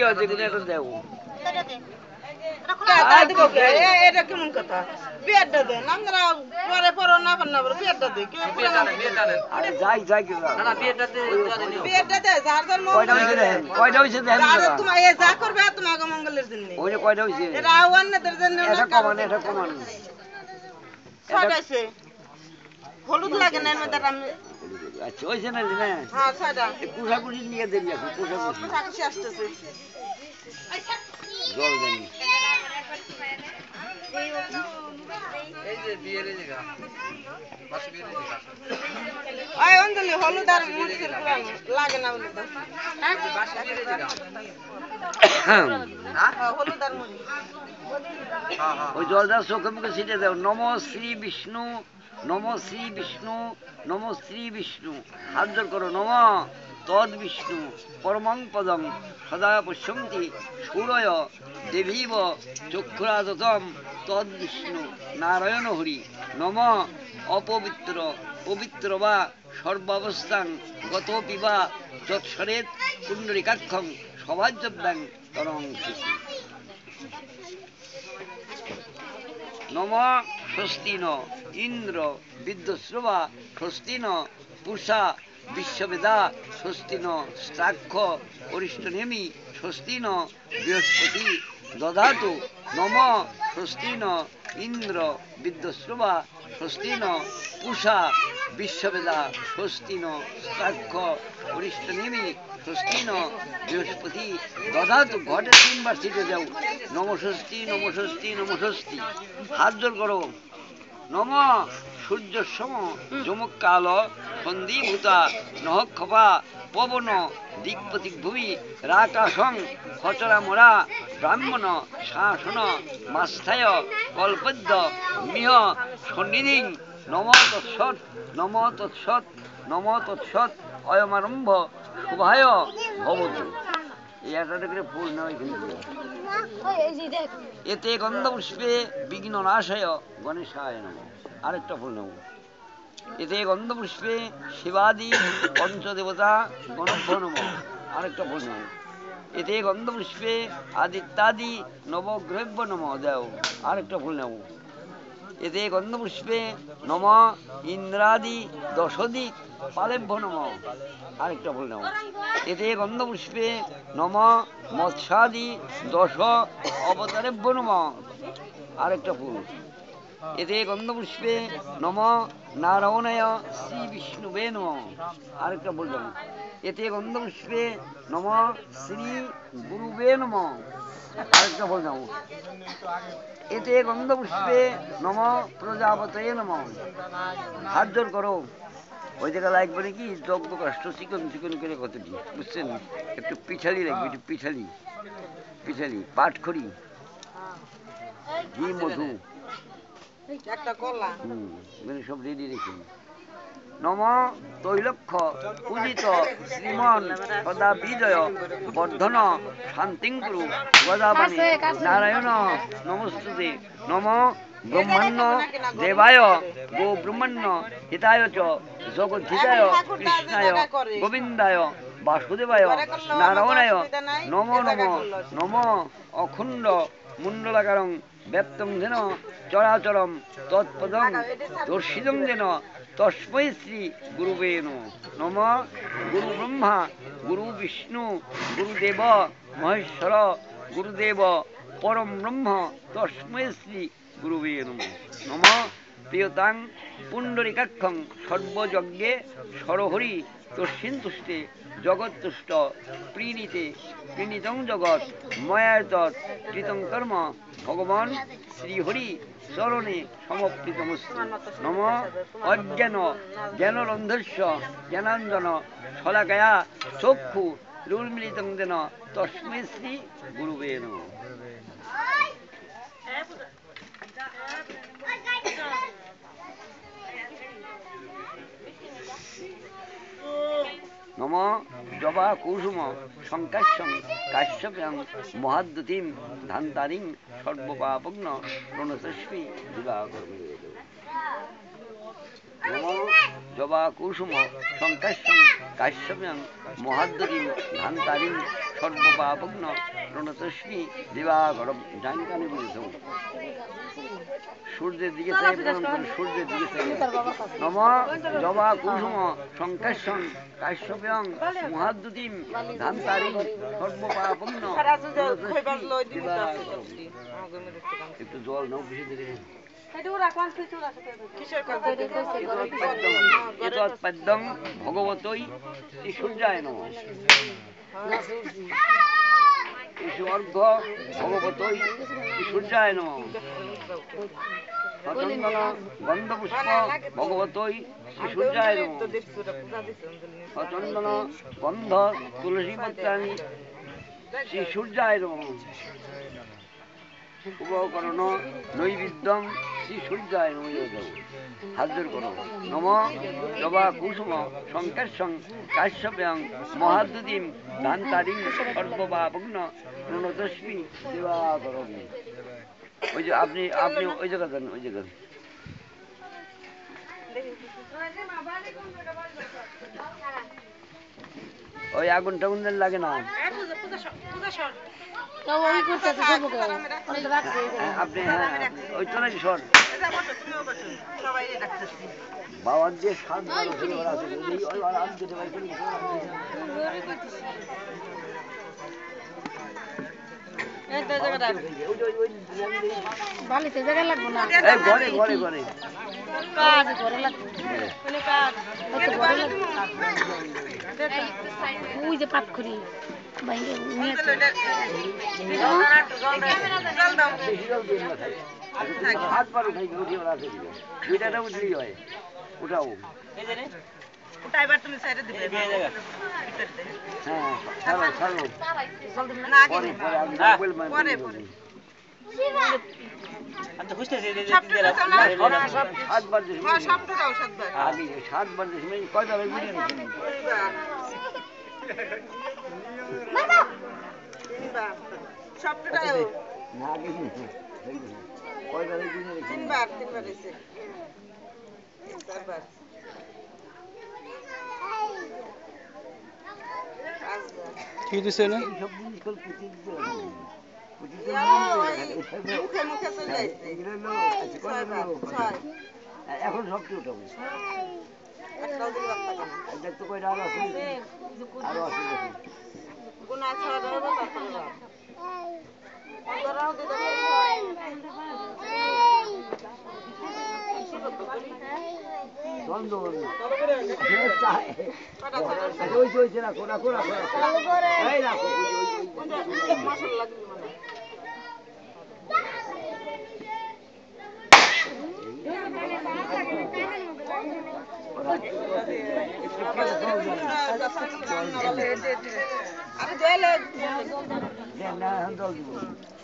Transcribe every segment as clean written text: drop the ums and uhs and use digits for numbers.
আছে কোন একটা দেও এটা কেমন কথা বিয়েটা দেন আমরা পরে পর না পান্না বিয়েটা দে আরে যাই যাই কি না বিয়েটা দে যার যার কয়টা হইছে দেন তোমার এ যা করবে তোমাকে মঙ্গলের জন্য ওই কয়টা হইছে এটা অন্যদের জন্য এটা কমান ছয়টাছে হলুদ লাগে না এর মধ্যে আমি আচ্ছা হইছে না হ্যাঁ ছয়টা কুসাকুসি নিয়ে দেরি আছে কুসাকুসি আসতেছে জল দেন এই যে বিয়ের জায়গা বাসি বিয়ের জায়গা আই অন্ধলি হলুদ আর মরিচের গুঁড়া লাগে না বলে বাসি বিয়ের জায়গা হ্যাঁ হলুদ আর মরিচ ওই জলদার চোখে মুখে ছিটে দাও নম শ্রী বিষ্ণু নম শ্রী বিষ্ণু নম শ্রী বিষ্ণু হাত জোর করো নম তদ বিষ্ণু পরমং পদম সদা পশ্যন্তি সূরয় দেবীব চক্ষুরাদতম তদ বিষ্ণু নারায়ণ হরি নম অপবিত্র পবিত্র বা সর্বাবস্থাং গতপি বা যৎসরেত পুণ্ডরিকাক্ষং সভাজ্যব্যাং তরং সুখী নম স্বস্তি ন ইন্দ্র বিদ্যশ্রবা স্বস্তি ন পুষা বিশ্ববেদা স্বস্তি ন স্ত্রাক্ষ অরিষ্টনেমি স্বস্তি ন বৃহস্পতি দধাতু নম স্বস্তি ন ইন্দ্র বিদ্যশ্রবা স্বস্তি ন পুষা বিশ্ববেদা স্বস্তি ন স্ত্রাক্ষ অরিষ্টনেমি স্বস্তি ন বৃহস্পতি দধাতু ঘটে তিনবার ছিটে যাও নমস্বস্তি নমস্বস্তি নমস্বস্তি হাত জোর করো নম সূর্য সম যমুক কাল সন্ধিভূতা নহক্ষপা পবন দিকপতিক ভূমি রাকাশং খচরা মোরা ব্রাহ্মণ শাসন মাস্থায় কল্পদ্য মিহ সন্নিধিং নম তৎসৎ নম তৎসৎ নম তৎসৎ অয়মারম্ভ শুভায় ভবতু এই একটা করে ফুল নয় কিন্তু এতে গন্ধপুষ্পে বিঘ্ন নাশায় গণেশায় নম আরেকটা ফুল নেব এতে গন্ধপুষ্পে শিবাদি পঞ্চদেবতা গণভ্য নম আরেকটা ফুল নেব এতে গন্ধপুষ্পে আদিত্যাদি নবগ্রহ্য নম দেও আরেকটা ফুল নেব এতে গন্ধপুষ্পে নম ইন্দ্রাদি দশদিক পালেভ্য নম আরেকটা ফুল নেব এতে গন্ধপুষ্পে নম মৎস্যাদি দশ অবতারেভ্য নম আরেকটা ফুল এতে গন্ধপুষ্পে নম নারায়ণায় শ্রী বিষ্ণুবে নম আরেকটা ফুল নেব এতে গন্ধপুষ্পে নম শ্রী গুরুবে নম আরেকটা ফুল নেব এতে গন্ধপুষ্পে নম প্রজাপতয়ে নম হাত জোর করো ওই জায়গা লাগবে নাকি যজ্ঞ কাষ্ট চিকন চিকন করে কতটি বুঝছেন একটু পিঠালি লাগবে একটু পিঠালি পিঠালি পাটখড়ি ঘি মধু সব রেডি রেখে নম তৈলক্ষ পূজিত শ্রীমন সদা বিজয় বর্ধন শান্তিঙ্কুরু গদাবাণী নারায়ণ নমস্তুতে নম ব্রহ্মাণ্য দেবায় গো ব্রহ্মাণ্য হিতায় চ জগদ্ধিতায় কৃষ্ণায় গোবিন্দায় বাসুদেবায় নারায়ণায় নম নম নম অখণ্ড মুণ্ডলাকারং ব্যপ্তং যেন চরাচরম তৎপদং দর্শিতং যেন তস্मै শ্রী গুরুবে নম গুরু ব্রহ্মা গুরু বিষ্ণু গুরুদেব মহেশ্বর গুরুদেব পরম ব্রহ্ম তস্मै শ্রী গুরুবে নম প্রিয়তাং পুণ্ডরিকাক্ষং সর্বযজ্ঞে সরহরি তস্মিন তুষ্টে জগৎতুষ্ট প্രീণীতে প্രീণীতং জগৎ ময়াতৎ কৃতং কর্ম ভগবান শ্রীহরি চরণে সমর্পিতমস্তু নম অজ্ঞান জ্ঞানরন্ধস্য জ্ঞানাঞ্জন শলাকয়া চক্ষু রুন্মিলিতং যেন তস্मै শ্রী গুরুবে নমঃ। নম জবা কুসুম সংকাশ্যং কাশ্যপ্যাং মহাদ্যুতিম ধান্তারিং সর্বপাপগ্ন প্রণতস্মি দিবাকর। নমো জবা কুসুম সংকাশ্যং কাশ্যপ্যাং মহাদ্দতিম ধান্তারিং সর্বপাপগ্ন প্রণতস্মি দিবাকরম। জানকানি বুঝেছ সূর্যের দিকে চাই প্রণাম করি, সূর্যের দিকে চাই। নম জবা কুসুম সংকাশ্যং কাশ্যপ্যাং মহাদ্দতিম ধান্তারিং সর্বপাপগ্ন প্রণতস্মি দিবাকরম। একটু জল নাও খুশি দিকে পাদ্যং ভগবতই শ্রী সূর্যায় নমঃ। অর্ঘ ভগবতই শ্রী সূর্যায় নমঃ। সচন্দন গন্ধপুষ্প ভগবতই শ্রী সূর্যায় নমঃ। সচন্দন গন্ধ তুলসী পত্রাণি শ্রী সূর্যায় নমঃ। উপকরণ নৈবেদ্যং শ্রী সূর্যায় নমঃ। হাত জোর করো। নম জবা কুসুম সংকাশ্যং কাশ্যপ্যাং মহাদ্দতিম ধান্তারিং সর্বপাপগ্ন প্রণতস্মি দিবাকরম। ওই যে আপনি আপনি ওই জায়গা দেন, ওই জায়গা ওই আগুন টাগুন লাগে না। আপনি হ্যাঁ ওই চলে সর বাবার যে সাত বালিতে জায়গা লাগবো না, ঘরে ঘরে ঘরে কাজ ঘরে লাগবে। ওই যে পাট করি বাইরে হাত পার উঠাই উঠি ওরা দুইটা উঠলেই হয়। উঠাও হ্যাঁ ছাড়ো ছাড়ো পরে পরে আমি সাতবার কয়বার কি দিছে না এখন সবটি উঠাবো। দেখতো কয়টা আরো আছে, আরো আছে রাখো রাখো রাখো রাখো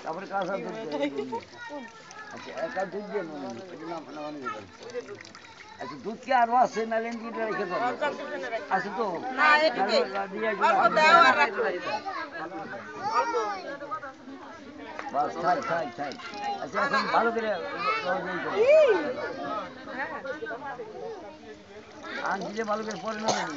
তারপরে কাঁচা দুধ আচ্ছা একা দুধ দিয়ে আচ্ছা দুধ কি আরো আছে না লেন দিয়ে রেখে দেবো আছে তো বাস থাক থাক থাক। আচ্ছা এখন ভালো করে আনছি যে ভালো করে পরে নেবেন।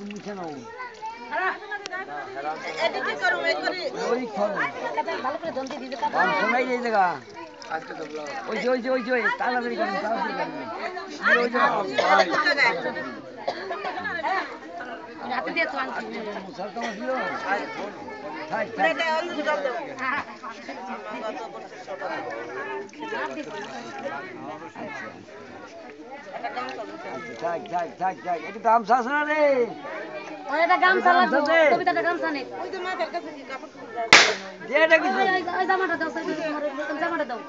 মুছে নাও তাড়াতাড়ি করেন তাড়াতাড়ি করেন একটু গামছা আছে না রে গামছা লাগবে, কবিতাটা গামছা নেই। দিয়ে এটা কিছু জামাটা দাও, জামাটা দাও।